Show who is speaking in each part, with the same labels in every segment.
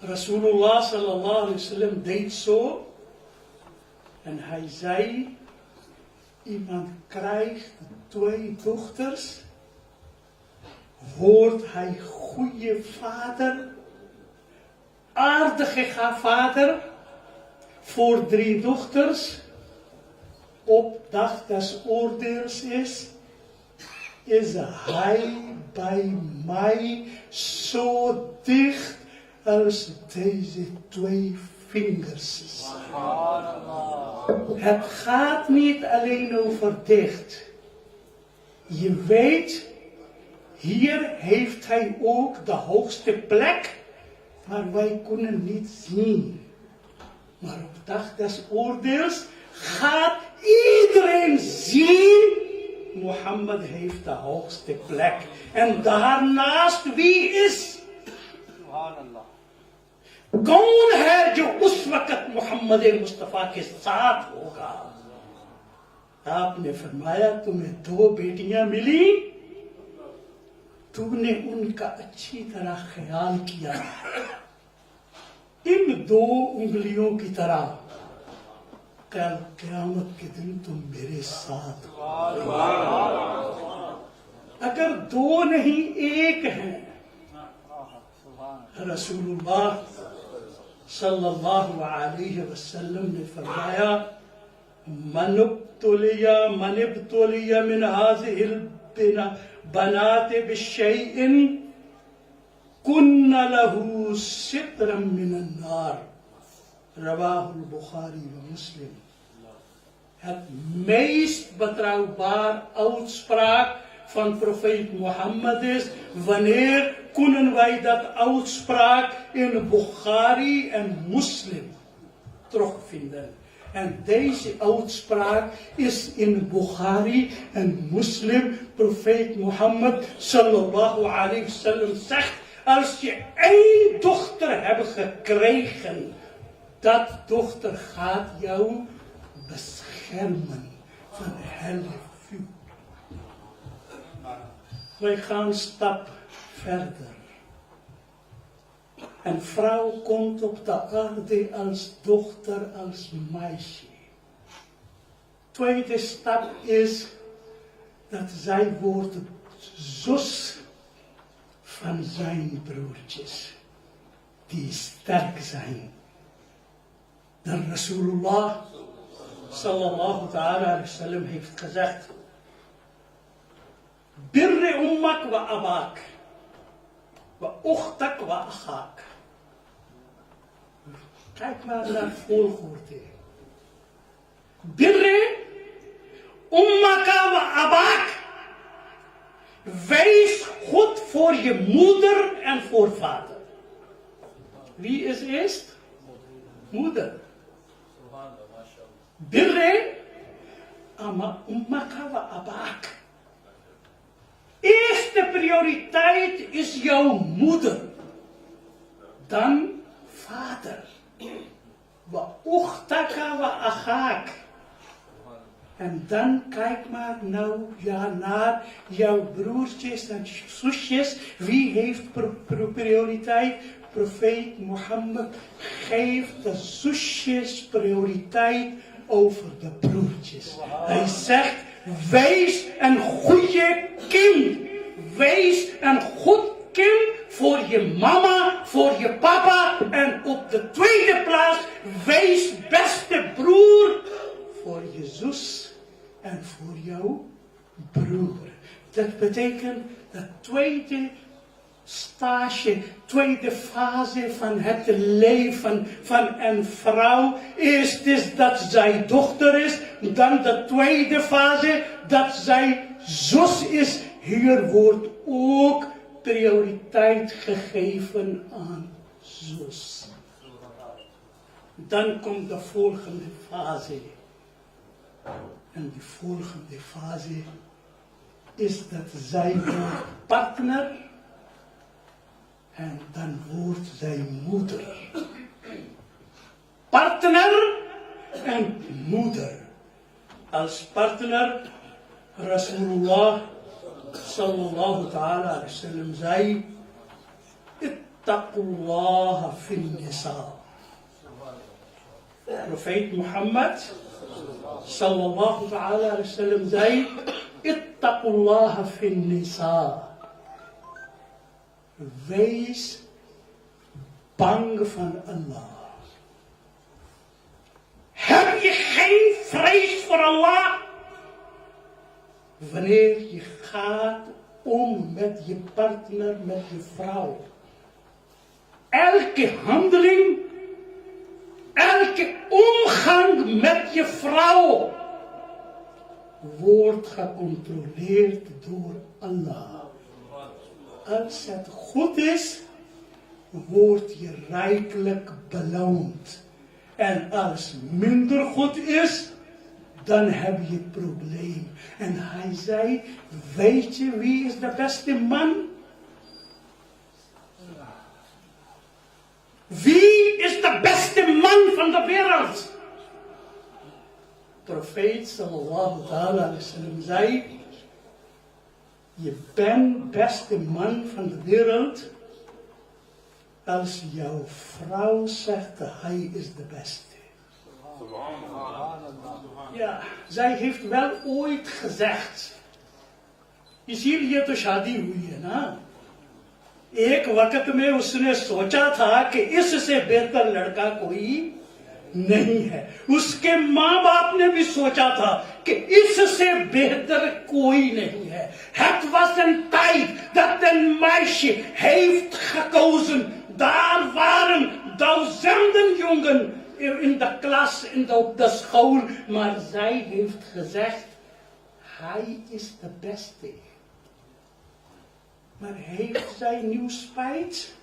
Speaker 1: Rasulullah sallallahu alaihi wasallam deed zo. En hij zei, iemand krijgt 2 dochters. Wordt hij goede vader, aardige vader, voor 3 dochters, op dag des oordeels is hij bij mij zo dicht als deze 2 vingers. Het gaat niet alleen over dicht. Je weet, hier heeft hij ook de hoogste plek, maar wij kunnen niet zien. Maar op dag des oordeels gaat iedereen zien, Mohammed heeft de hoogste plek. En daarnaast wie is? कौन है जो उस वक्त मोहम्मद मुस्तफा के साथ होगा? आपने फरमाया तुम्हें 2 बेटियां मिली, तूने उनका अच्छी तरह ख्याल किया, इन 2 उंगलियों की तरह कल क़यामत के दिन तुम मेरे साथ हो। अगर 2 नहीं 1 हैं, रसूलुल्लाह सल्लल्लाहु अलैहि वसल्लम ने फरमाया, मन इब्तुलिया मिन हाज़िहिल बनात बिशैइन कुन्न लहू सित्रम मिनन नार, रवाहुल बुखारी व मुस्लिम. Het meest betrouwbaar uitspraak van profeet Mohammed is, wanneer kunnen wij dat uitspraak in Bukhari en Muslim terugvinden. En deze uitspraak is in Bukhari en Muslim. Profeet Mohammed sallallahu alayhi wasallam zegt, als je 1 dochter hebt gekregen, dat dochter gaat jou beschermen van hellevuur. Wij gaan een stap verder. Een vrouw komt op de aarde als dochter, als meisje. Tweede stap is dat zij wordt zus van zijn broertjes, die sterk zijn. De Rasulullah sallallahu ta'ala alayhi wa sallam heeft gezegd, birri ummak wa abak, wa ukhtak wa akhak. Kijk maar naar volgorde. Birri ummaka wa abak. Wees goed voor je moeder en voor vader. Wie is eerst? Moeder. Birri ummaka wa abak. Eerste prioriteit is jouw moeder. Dan vader. Wa ukhtaka wa akhak. En dan kijk maar nou naar jouw broertjes en zusjes. Wie heeft prioriteit? Profeet Mohammed geeft de zusjes prioriteit over de broertjes. Hij zegt, wees een goede kind. Wees een goed kind voor je mama, voor je papa. En op de tweede plaats, wees beste broer voor je zus en voor jouw broer. Dat betekent de tweede stage, tweede fase van het leven van een vrouw. Eerst is dat zij dochter is, dan de tweede fase dat zij zus is. Hier wordt ook prioriteit gegeven aan zus. Dan komt de volgende fase. En die volgende fase is dat zij wordt partner. En dan wordt zij moeder. Partner en moeder. Als partner, Rasulullah sallallahu ta'ala alayhi wa sallam zei, ittaqullaha fin nisa. Profeet Mohammed sallallahu alaihi wasallam zei, ittaqullaha fin nisa. Wees bang van Allah. Heb je geen vrees voor Allah? Wanneer je gaat om met je partner, met je vrouw. Elke handeling, elke omgang met je vrouw wordt gecontroleerd door Allah. Als het goed is, word je rijkelijk beloond. En als het minder goed is, dan heb je een probleem. En hij zei, weet je wie is de beste man? Wie is de beste man van de wereld? Profeet sallallahu alaihi wasallam zei, je bent beste man van de wereld als jouw vrouw zegt, hij is de beste. Ja, zij heeft wel ooit gezegd, इसीलिए तो शादी हुई है ना। एक वक्त में उसने सोचा था कि इससे बेहतर लड़का कोई नहीं है। उसके माँ बाप ने भी सोचा था कि इससे बेहतर कोई नहीं है। Het was een tijd dat een meisje heeft gekozen. Daar waren duizenden jongen in de klas, op de school, maar zij heeft gezegd, hij is de beste. Maar heeft zij nu spijt?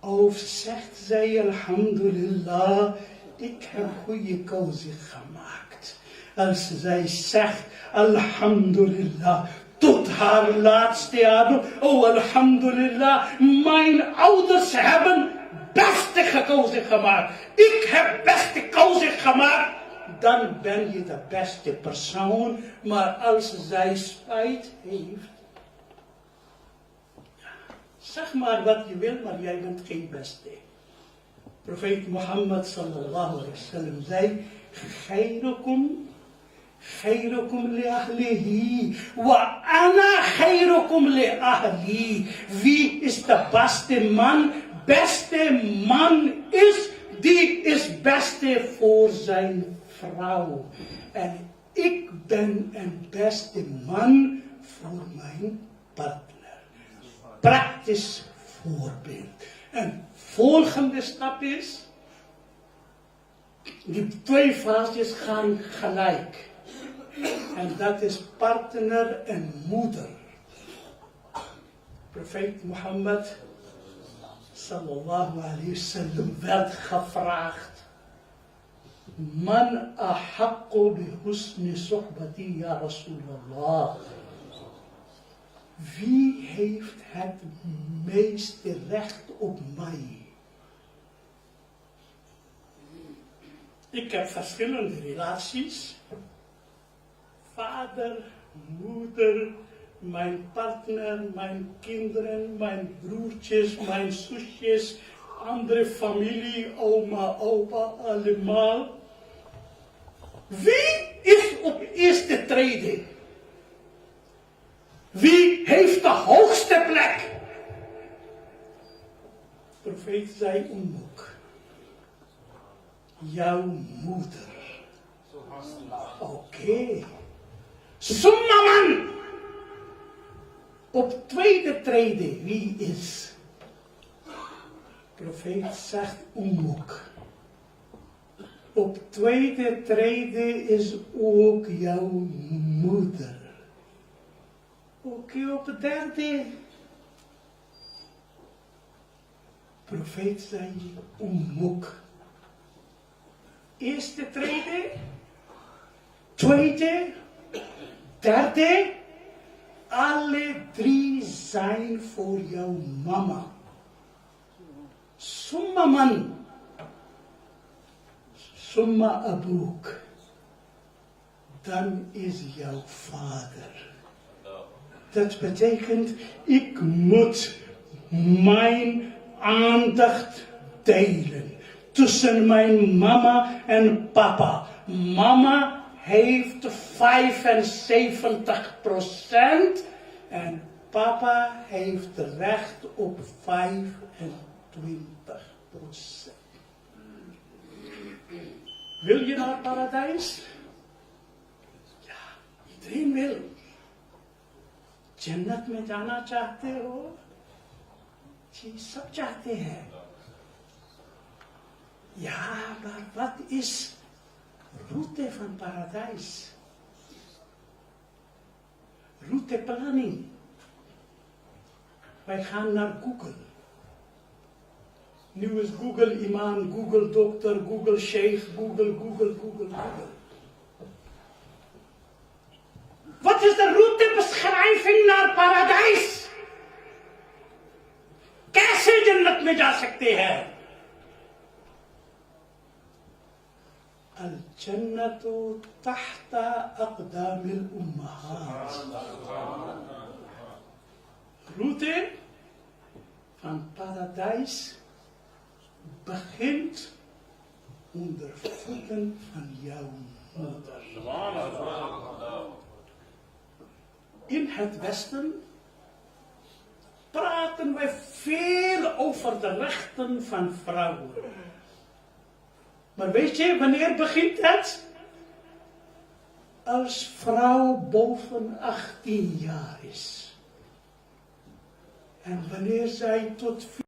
Speaker 1: Of zegt zij, alhamdulillah, ik heb goede keuze gemaakt. Als zij zegt, alhamdulillah, tot haar laatste adem, oh alhamdulillah, mijn ouders hebben beste keuze gemaakt. Ik heb beste keuze gemaakt. Dan ben je de beste persoon. Maar als zij spijt heeft, zeg maar wat je wil, maar jij bent geen beste. Profeet Mohammed sallallahu alaihi wasallam zei, خيركم لأهله وأنا خيركم لأهلي. Wie is de beste man? Beste man is, die is beste voor zijn vrouw. En ik ben een beste man voor mijn partner. Praktisch voorbeeld. En volgende stap is, die twee fases gaan gelijk. En dat is partner en moeder. Profeet Mohammed sallallahu alayhi wasallam werd gevraagd, man ahaqqu bi husni suhbati ya Rasulallah. Wie heeft het meeste recht op mij? Ik heb verschillende relaties. Vader, moeder, mijn partner, mijn kinderen, mijn broertjes, mijn zusjes, andere familie, oma, opa, allemaal. Wie is op eerste trede? Wie heeft de hoogste plek? De profeet zei Ummuk, jouw moeder. Oké. Summa man. Op tweede trede, wie is? De profeet zegt Ummuk. Op tweede trede is ook jouw moeder. Oké, op de derde. De profeet zei Ummuk. Eerste trede. Tweede. Derde. Alle drie zijn voor jouw mama. Summa man. Summa abuk. Dan is jouw vader. Dat betekent, ik moet mijn aandacht delen tussen mijn mama en papa. Mama heeft 75% en papa heeft recht op 25%. Wil je naar het paradijs? Ja, iedereen wil. जन्नत में जाना चाहते हो? जी सब चाहते हैं. Ja, maar wat is route van paradijs? Routeplanning. Wij gaan naar Google. Nu is Google imam, Google dokter, Google sheikh, Google. Wat is de routebeschrijving naar paradijs? कैसे जन्नत में जा सकते हैं? Al-jannatu tahta aqdamil ummahat. Route van paradijs begint onder voeten van jouw moeder. In het Westen praten wij veel over de rechten van vrouwen. Maar weet je, wanneer begint het? Als vrouw boven 18 jaar is. En wanneer zij tot